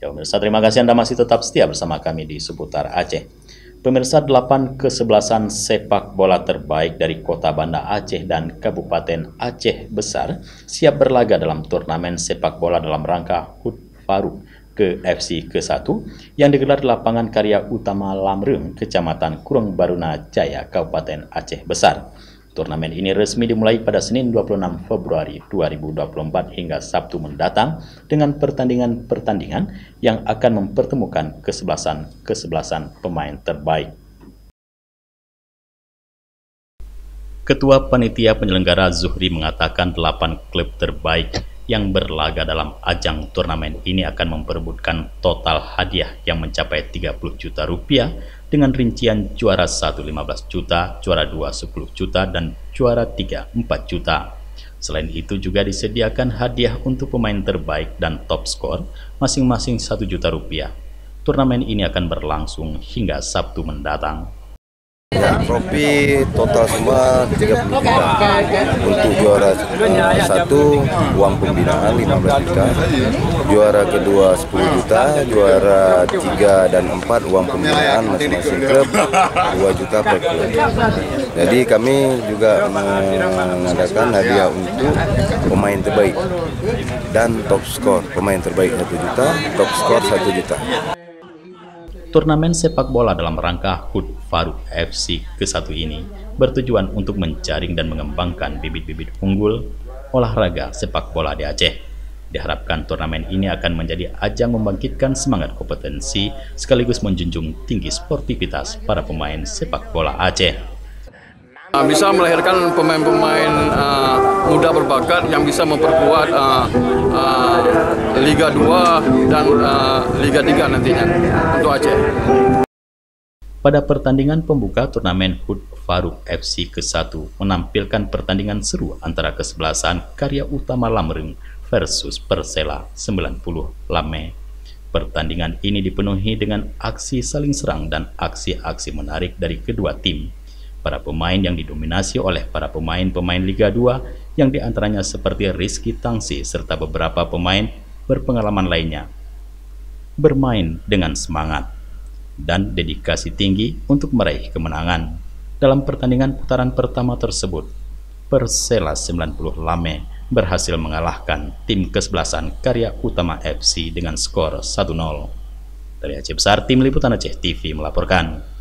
Pemirsa, terima kasih Anda masih tetap setia bersama kami di Seputar Aceh. Pemirsa, 8 kesebelasan sepak bola terbaik dari Kota Banda Aceh dan Kabupaten Aceh Besar siap berlaga dalam turnamen sepak bola dalam rangka HUT Faruk ke FC ke-1 yang digelar di lapangan Karya Utama Lamreng, Kecamatan Kurung Baruna Jaya, Kabupaten Aceh Besar. Turnamen ini resmi dimulai pada Senin 26 Februari 2024 hingga Sabtu mendatang dengan pertandingan-pertandingan yang akan mempertemukan kesebelasan pemain terbaik. Ketua Panitia Penyelenggara Zuhri mengatakan 8 klub terbaik yang berlaga dalam ajang turnamen ini akan memperebutkan total hadiah yang mencapai 30 juta rupiah dengan rincian juara 1 15 juta, juara 2 10 juta, dan juara 3 4 juta. Selain itu juga disediakan hadiah untuk pemain terbaik dan top skor masing-masing 1 juta rupiah. Turnamen ini akan berlangsung hingga Sabtu mendatang. Trofi total semua 30 juta. Untuk juara 1 uang pembinaan 15 juta, juara kedua 10 juta, juara 3 dan 4 uang pembinaan masing-masing klub 2 juta per klub. Jadi kami juga mengadakan hadiah untuk pemain terbaik dan top skor. Pemain terbaik 1 juta, top skor 1 juta. Turnamen sepak bola dalam rangka HUT Faruk FC ke-1 ini bertujuan untuk menjaring dan mengembangkan bibit-bibit unggul olahraga sepak bola di Aceh. Diharapkan turnamen ini akan menjadi ajang membangkitkan semangat kompetensi sekaligus menjunjung tinggi sportivitas para pemain sepak bola Aceh. Bisa melahirkan pemain-pemain muda berbakat yang bisa memperkuat Liga 2 dan Liga 3 nantinya untuk Aceh. Pada pertandingan pembuka turnamen HUT Faruk FC ke-1 menampilkan pertandingan seru antara kesebelasan Karya Utama Lamreng versus Persela 90 Lame. Pertandingan ini dipenuhi dengan aksi saling serang dan aksi-aksi menarik dari kedua tim. Para pemain yang didominasi oleh para pemain Liga 2 yang diantaranya seperti Rizky Tangsi serta beberapa pemain berpengalaman lainnya bermain dengan semangat dan dedikasi tinggi untuk meraih kemenangan. Dalam pertandingan putaran pertama tersebut, Persela 90 Lame berhasil mengalahkan tim kesebelasan Karya Utama FC dengan skor 1-0. Dari Aceh Besar, Tim Liputan Aceh TV melaporkan.